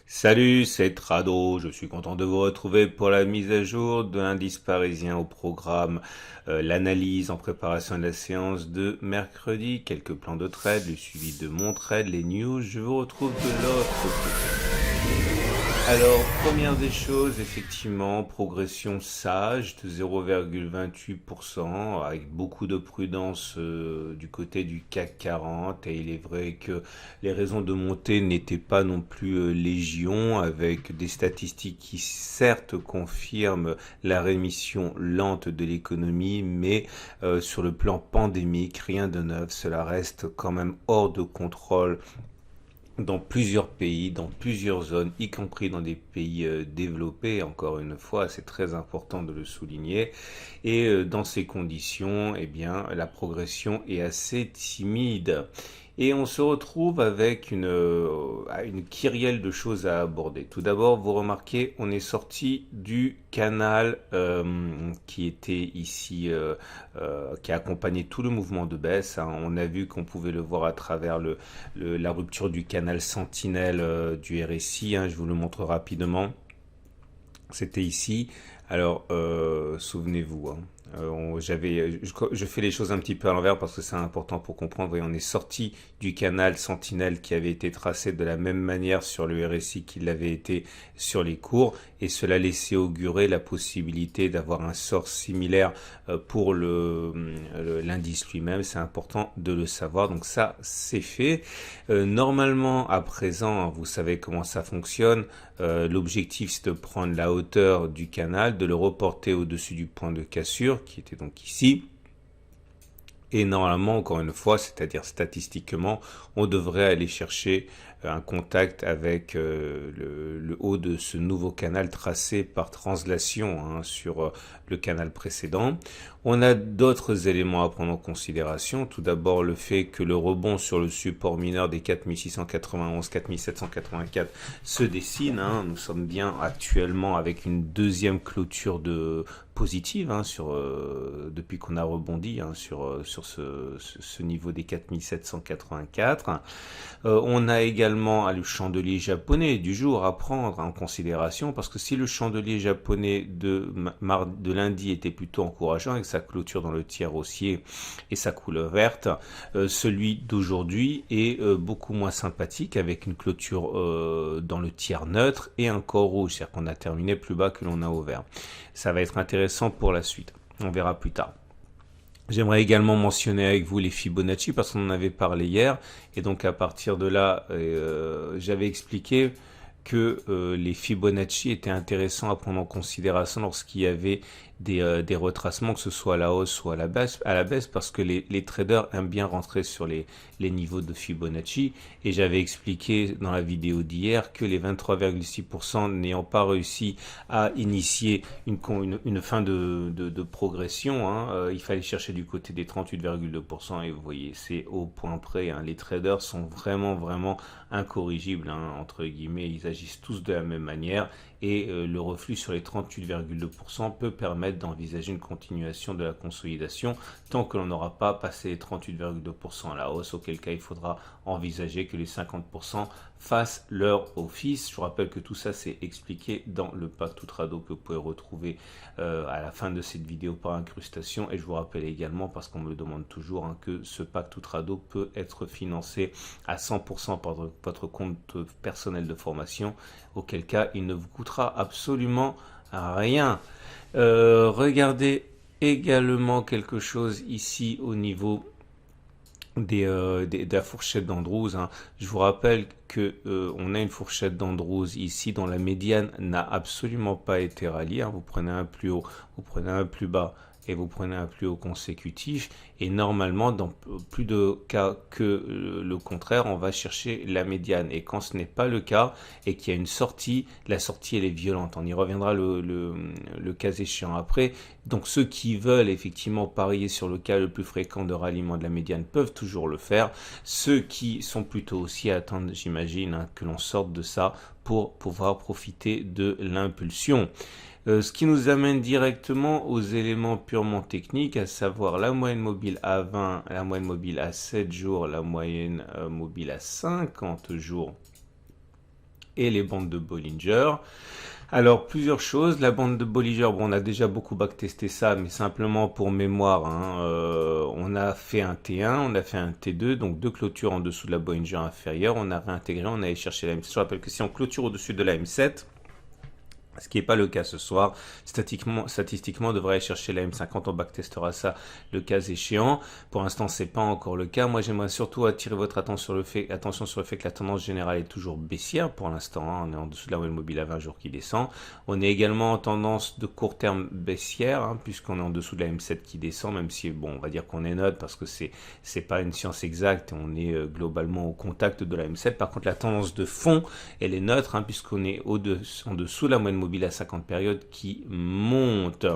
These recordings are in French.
Salut, c'est Trado. Je suis content de vous retrouver pour la mise à jour de l'indice parisien au programme, l'analyse en préparation de la séance de mercredi, quelques plans de trade, le suivi de mon trade, les news. Je vous retrouve de l'autre côté. Alors, première des choses, effectivement, progression sage de 0,28%, avec beaucoup de prudence du côté du CAC 40. Et il est vrai que les raisons de montée n'étaient pas non plus légion, avec des statistiques qui certes confirment la rémission lente de l'économie, mais sur le plan pandémique, rien de neuf. Cela reste quand même hors de contrôle dans plusieurs pays, dans plusieurs zones, y compris dans des pays développés. Encore une fois, c'est très important de le souligner. Et dans ces conditions, eh bien, la progression est assez timide. Et on se retrouve avec une kyrielle de choses à aborder. Tout d'abord, vous remarquez, on est sorti du canal qui était ici, qui a accompagné tout le mouvement de baisse, hein. On a vu qu'on pouvait le voir à travers la rupture du canal sentinelle du RSI, hein. Je vous le montre rapidement. C'était ici. Alors, souvenez-vous, hein, je fais les choses un petit peu à l'envers parce que c'est important pour comprendre. Voyez, on est sorti du canal sentinelle qui avait été tracé de la même manière sur le RSI qu'il l'avait été sur les cours, et cela laissait augurer la possibilité d'avoir un sort similaire pour l'indice lui-même. C'est important de le savoir. Donc ça, c'est fait. Normalement, à présent, vous savez comment ça fonctionne. L'objectif, c'est de prendre la hauteur du canal, de le reporter au-dessus du point de cassure, qui était donc ici. Et normalement, encore une fois, c'est-à-dire statistiquement, on devrait aller chercher un contact avec le haut de ce nouveau canal tracé par translation, hein, sur le canal précédent. On a d'autres éléments à prendre en considération. Tout d'abord, le fait que le rebond sur le support mineur des 4691-4784 se dessine, hein. Nous sommes bien actuellement avec une deuxième clôture positive, hein, depuis qu'on a rebondi, hein, sur ce niveau des 4784. On a également le chandelier japonais du jour à prendre en considération, parce que si le chandelier japonais de lundi était plutôt encourageant avec sa clôture dans le tiers haussier et sa couleur verte, celui d'aujourd'hui est beaucoup moins sympathique avec une clôture dans le tiers neutre et un corps rouge, c'est-à-dire qu'on a terminé plus bas que l'on a ouvert. Ça va être intéressant pour la suite, on verra plus tard. J'aimerais également mentionner avec vous les Fibonacci parce qu'on en avait parlé hier, et donc à partir de là, j'avais expliqué que les Fibonacci étaient intéressants à prendre en considération lorsqu'il y avait des retracements, que ce soit à la hausse ou à la baisse, parce que les traders aiment bien rentrer sur les niveaux de Fibonacci, et j'avais expliqué dans la vidéo d'hier que les 23,6% n'ayant pas réussi à initier une fin de progression, hein, il fallait chercher du côté des 38,2%, et vous voyez, c'est au point près, hein. Les traders sont vraiment incorrigibles, hein, entre guillemets, ils agissent tous de la même manière, et le reflux sur les 38,2% peut permettre d'envisager une continuation de la consolidation tant que l'on n'aura pas passé les 38,2% à la hausse, auquel cas il faudra envisager que les 50% fassent leur office. Je vous rappelle que tout ça c'est expliqué dans le pacte Outrado que vous pouvez retrouver à la fin de cette vidéo par incrustation, et je vous rappelle également, parce qu'on me le demande toujours, hein, que ce pacte Outrado peut être financé à 100% par votre compte personnel de formation, auquel cas il ne vous coûtera absolument rien. Regardez également quelque chose ici au niveau de la fourchette d'Andrews, hein. Je vous rappelle que on a une fourchette d'Andrews ici dont la médiane n'a absolument pas été ralliée, hein. Vous prenez un plus haut, vous prenez un plus bas et vous prenez un plus haut consécutif, et normalement dans plus de cas que le contraire, on va chercher la médiane, et quand ce n'est pas le cas et qu'il y a une sortie, la sortie elle est violente, on y reviendra le cas échéant après. Donc ceux qui veulent effectivement parier sur le cas le plus fréquent de ralliement de la médiane peuvent toujours le faire. Ceux qui sont plutôt aussi à attendre, j'imagine, hein, que l'on sorte de ça pour pouvoir profiter de l'impulsion. Ce qui nous amène directement aux éléments purement techniques, à savoir la moyenne mobile à 20, la moyenne mobile à 7 jours, la moyenne mobile à 50 jours et les bandes de Bollinger. Alors, plusieurs choses. La bande de Bollinger, bon, on a déjà beaucoup backtesté ça, mais simplement pour mémoire, hein, on a fait un T1, on a fait un T2, donc deux clôtures en dessous de la Bollinger inférieure, on a réintégré, on a allé chercher la M7. Je rappelle que si on clôture au-dessus de la M7, ce qui n'est pas le cas ce soir, statistiquement, on devrait aller chercher la M50, on backtestera ça le cas échéant. Pour l'instant, c'est pas encore le cas. Moi, j'aimerais surtout attirer votre attention sur le fait que la tendance générale est toujours baissière pour l'instant. Hein. On est en dessous de la moyenne mobile à 20 jours qui descend. On est également en tendance de court terme baissière, hein, puisqu'on est en dessous de la M7 qui descend, même si, bon, on va dire qu'on est neutre parce que c'est pas une science exacte. On est globalement au contact de la M7. Par contre, la tendance de fond, elle est neutre, hein, puisqu'on est en dessous de la moyenne mobile à 50 périodes qui monte.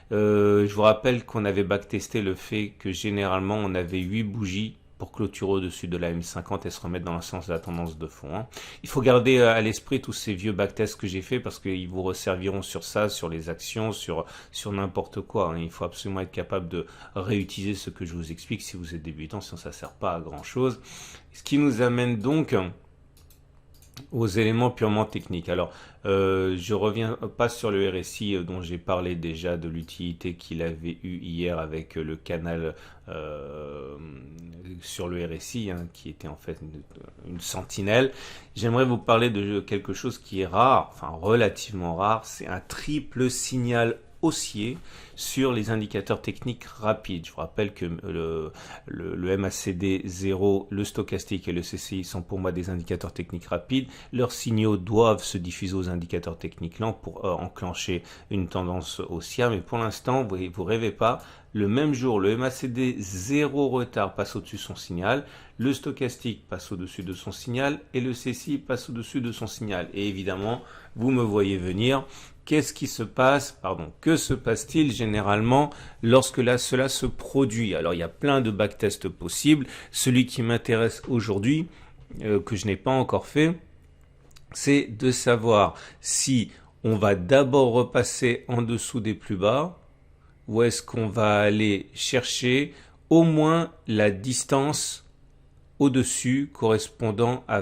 Je vous rappelle qu'on avait backtesté le fait que généralement on avait 8 bougies pour clôturer au-dessus de la M50 et se remettre dans le sens de la tendance de fond. Hein. Il faut garder à l'esprit tous ces vieux backtests que j'ai fait parce qu'ils vous resserviront sur ça, sur les actions, sur n'importe quoi. Hein. Il faut absolument être capable de réutiliser ce que je vous explique si vous êtes débutant, sinon ça ne sert pas à grand chose. Ce qui nous amène donc aux éléments purement techniques. Alors, je reviens pas sur le RSI dont j'ai parlé déjà de l'utilité qu'il avait eu hier avec le canal sur le RSI, hein, qui était en fait une sentinelle. J'aimerais vous parler de quelque chose qui est rare, enfin relativement rare, c'est un triple signal haussier sur les indicateurs techniques rapides. Je vous rappelle que le MACD 0, le stochastique et le CCI sont pour moi des indicateurs techniques rapides. Leurs signaux doivent se diffuser aux indicateurs techniques lents pour enclencher une tendance haussière. Mais pour l'instant, vous rêvez pas. Le même jour, le MACD 0 retard passe au-dessus de son signal, le stochastique passe au-dessus de son signal et le CCI passe au-dessus de son signal. Et évidemment, vous me voyez venir. Qu'est-ce qui se passe? Que se passe-t-il généralement lorsque cela se produit? Alors, il y a plein de backtests possibles. Celui qui m'intéresse aujourd'hui, que je n'ai pas encore fait, c'est de savoir si on va d'abord repasser en dessous des plus bas ou est-ce qu'on va aller chercher au moins la distance au-dessus correspondant à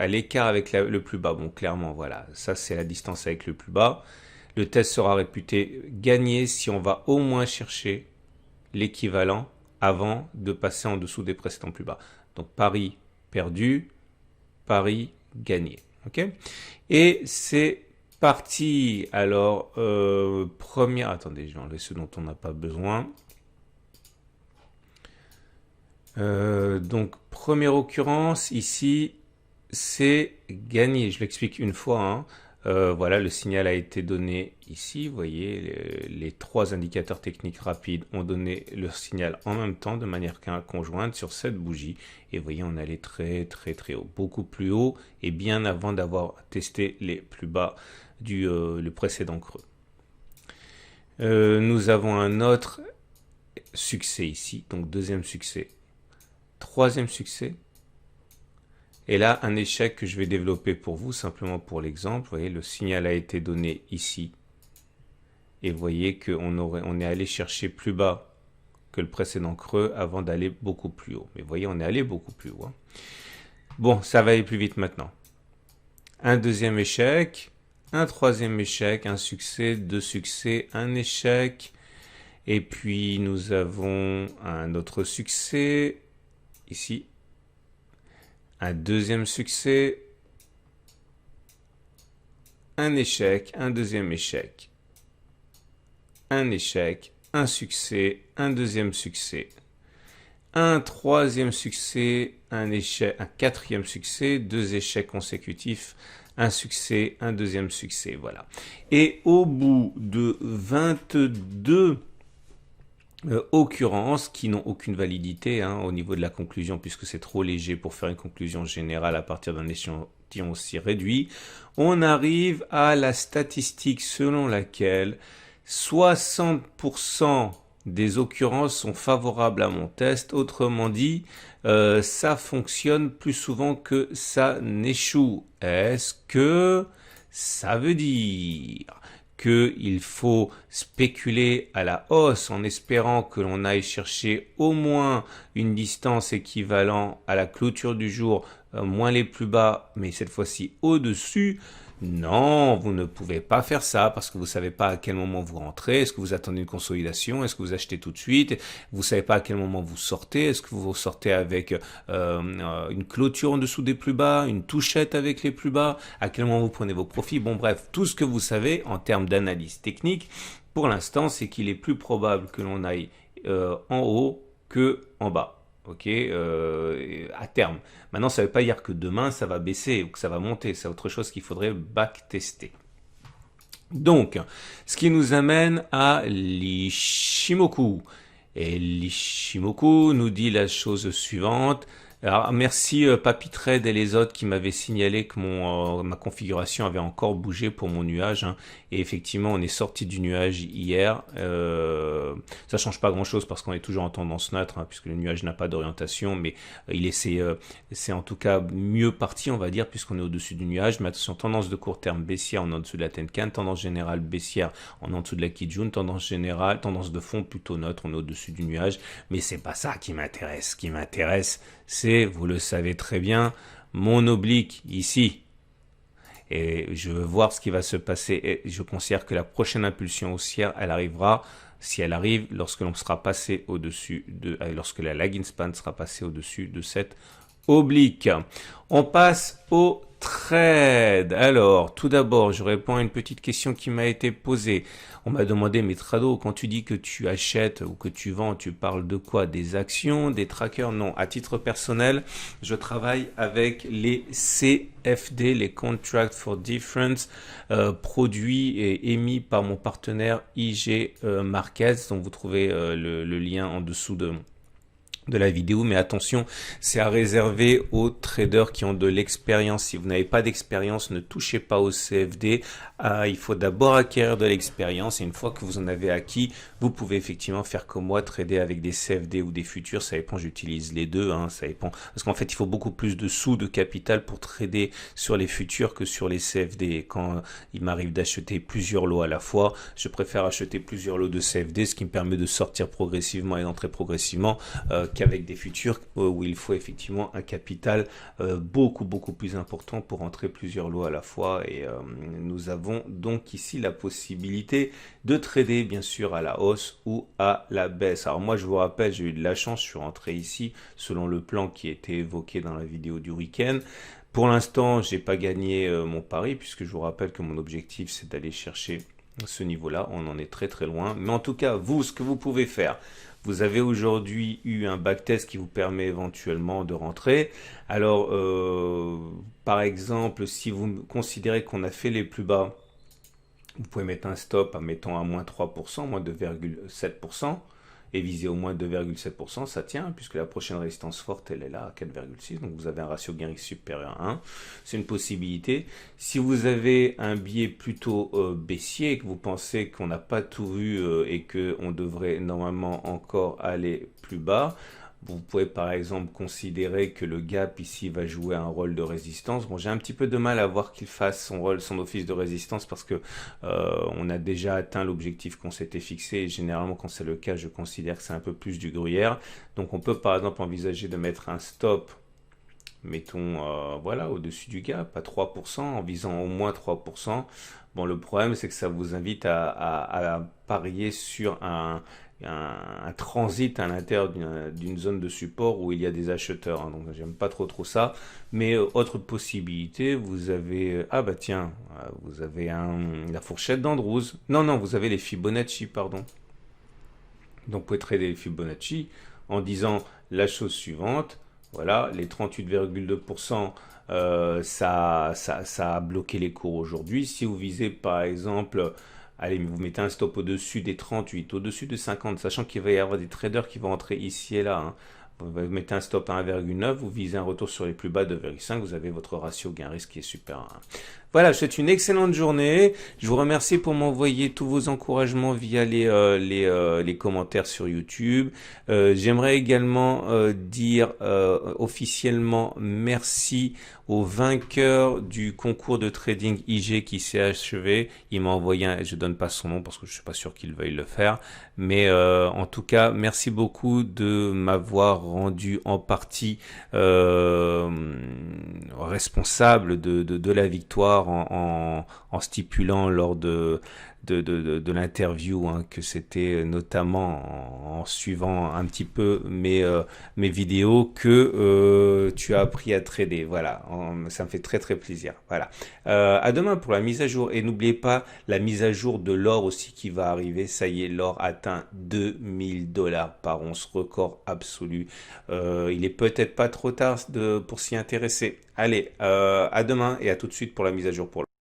l'écart avec le plus bas. Bon, clairement, voilà, ça c'est la distance avec le plus bas. Le test sera réputé gagné si on va au moins chercher l'équivalent avant de passer en dessous des précédents plus bas. Donc, pari perdu, pari gagné. Ok? Et c'est parti. Alors, attendez, je vais enlever ce dont on n'a pas besoin. Donc, première occurrence, ici, c'est gagné. Je l'explique une fois. Hein. Voilà, le signal a été donné ici. Vous voyez, les trois indicateurs techniques rapides ont donné leur signal en même temps, de manière conjointe sur cette bougie. Et vous voyez, on allait très très très haut, beaucoup plus haut, et bien avant d'avoir testé les plus bas le précédent creux. Nous avons un autre succès ici, donc deuxième succès, troisième succès. Et là, un échec que je vais développer pour vous, simplement pour l'exemple. Vous voyez, le signal a été donné ici. Et vous voyez qu'on est allé chercher plus bas que le précédent creux avant d'aller beaucoup plus haut. Mais vous voyez, on est allé beaucoup plus haut. Hein. Bon, ça va aller plus vite maintenant. Un deuxième échec, un troisième échec, un succès, deux succès, un échec. Et puis, nous avons un autre succès, ici. Un deuxième succès, un échec, un deuxième échec, un échec, un succès, un deuxième succès, un troisième succès, un échec, un quatrième succès, deux échecs consécutifs, un succès, un deuxième succès, voilà. Et au bout de 22 occurrences qui n'ont aucune validité hein, au niveau de la conclusion puisque c'est trop léger pour faire une conclusion générale à partir d'un échantillon aussi réduit, on arrive à la statistique selon laquelle 60% des occurrences sont favorables à mon test. Autrement dit, ça fonctionne plus souvent que ça n'échoue. Est-ce que ça veut dire qu'il faut spéculer à la hausse en espérant que l'on aille chercher au moins une distance équivalente à la clôture du jour, moins les plus bas, mais cette fois-ci au-dessus. Non, vous ne pouvez pas faire ça parce que vous ne savez pas à quel moment vous rentrez. Est-ce que vous attendez une consolidation? Est-ce que vous achetez tout de suite? Vous ne savez pas à quel moment vous sortez. Est-ce que vous sortez avec une clôture en dessous des plus bas, une touchette avec les plus bas? À quel moment vous prenez vos profits? Bon, bref, tout ce que vous savez en termes d'analyse technique, pour l'instant, c'est qu'il est plus probable que l'on aille en haut que en bas. Ok, à terme. Maintenant, ça ne veut pas dire que demain ça va baisser ou que ça va monter. C'est autre chose qu'il faudrait backtester. Donc, ce qui nous amène à l'Ishimoku. Et l'Ishimoku nous dit la chose suivante. Alors, merci Papytrade et les autres qui m'avaient signalé que ma configuration avait encore bougé pour mon nuage. Hein. Et effectivement, on est sorti du nuage hier. Ça change pas grand-chose parce qu'on est toujours en tendance neutre, hein, puisque le nuage n'a pas d'orientation. Mais c'est en tout cas mieux parti, on va dire, puisqu'on est au-dessus du nuage. Mais attention, tendance de court terme baissière en dessous de la Tenkan, tendance générale baissière en dessous de la Kijun, tendance générale, tendance de fond plutôt neutre, on est au-dessus du nuage. Mais c'est pas ça qui m'intéresse. Ce qui m'intéresse, c'est, vous le savez très bien, mon oblique ici. Et je veux voir ce qui va se passer. Et je considère que la prochaine impulsion haussière, elle arrivera, si elle arrive, lorsque l'on sera passé au-dessus de, lorsque la lagging span sera passée au-dessus de cette oblique. On passe au trade. Alors, tout d'abord, je réponds à une petite question qui m'a été posée. On m'a demandé, mais Trado, quand tu dis que tu achètes ou que tu vends, tu parles de quoi? Des actions, des trackers? Non, à titre personnel, je travaille avec les CFD, les Contract for Difference, produits et émis par mon partenaire IG Markets, dont vous trouvez le lien en dessous de la vidéo, mais attention, c'est à réserver aux traders qui ont de l'expérience. Si vous n'avez pas d'expérience, ne touchez pas au CFD. Il faut d'abord acquérir de l'expérience et une fois que vous en avez acquis, vous pouvez effectivement faire comme moi, trader avec des CFD ou des futurs. Ça dépend, j'utilise les deux, hein, ça dépend. Parce qu'en fait, il faut beaucoup plus de sous de capital pour trader sur les futurs que sur les CFD. Et quand il m'arrive d'acheter plusieurs lots à la fois, je préfère acheter plusieurs lots de CFD, ce qui me permet de sortir progressivement et d'entrer progressivement qu'avec des futurs où il faut effectivement un capital beaucoup plus important pour entrer plusieurs lots à la fois. Et nous avons donc ici la possibilité de trader bien sûr à la hausse ou à la baisse. Alors moi je vous rappelle, j'ai eu de la chance, je suis rentré ici selon le plan qui était évoqué dans la vidéo du week-end. Pour l'instant, j'ai pas gagné mon pari puisque je vous rappelle que mon objectif c'est d'aller chercher ce niveau-là. On en est très loin. Mais en tout cas, vous, ce que vous pouvez faire, vous avez aujourd'hui eu un backtest qui vous permet éventuellement de rentrer. Alors, par exemple, si vous considérez qu'on a fait les plus bas, vous pouvez mettre un stop, mettons à moins 3%, moins 2,7%, et viser au moins 2,7%, ça tient, puisque la prochaine résistance forte, elle est là, à 4,6, donc vous avez un ratio gain risque supérieur à 1. C'est une possibilité. Si vous avez un biais plutôt baissier, et que vous pensez qu'on n'a pas tout vu et qu'on devrait normalement encore aller plus bas, vous pouvez par exemple considérer que le gap ici va jouer un rôle de résistance. Bon, j'ai un petit peu de mal à voir qu'il fasse son rôle, son office de résistance parce que on a déjà atteint l'objectif qu'on s'était fixé. Et généralement, quand c'est le cas, je considère que c'est un peu plus du gruyère. Donc, on peut par exemple envisager de mettre un stop, mettons, voilà, au-dessus du gap à 3%, en visant au moins 3%. Bon, le problème, c'est que ça vous invite à parier sur un transit à l'intérieur d'une zone de support où il y a des acheteurs. Hein, donc, j'aime pas trop ça. Mais autre possibilité, vous avez... Ah bah tiens, vous avez la fourchette d'Andrews. Non, vous avez les Fibonacci, pardon. Donc, vous pouvez trader les Fibonacci en disant la chose suivante. Voilà, les 38,2%, ça a bloqué les cours aujourd'hui. Si vous visez par exemple, allez, vous mettez un stop au-dessus des 38, au-dessus de 50, sachant qu'il va y avoir des traders qui vont entrer ici et là. Hein. Vous mettez un stop à 1,9, vous visez un retour sur les plus bas de 2,5, vous avez votre ratio gain-risque qui est supérieur à 1. Voilà, je vous souhaite une excellente journée. Je vous remercie pour m'envoyer tous vos encouragements via les commentaires sur YouTube. J'aimerais également dire officiellement merci au vainqueur du concours de trading IG qui s'est achevé. Il m'a envoyé je donne pas son nom parce que je suis pas sûr qu'il veuille le faire. Mais en tout cas, merci beaucoup de m'avoir rendu en partie responsable de la victoire en stipulant lors de l'interview que c'était notamment en suivant un petit peu mes vidéos que tu as appris à trader. Voilà, ça me fait très très plaisir. Voilà. À demain pour la mise à jour. Et n'oubliez pas la mise à jour de l'or aussi qui va arriver. Ça y est, l'or atteint 2000 $ par once, record absolu. Il est peut-être pas trop tard pour s'y intéresser. Allez, à demain et à tout de suite pour la mise à jour pour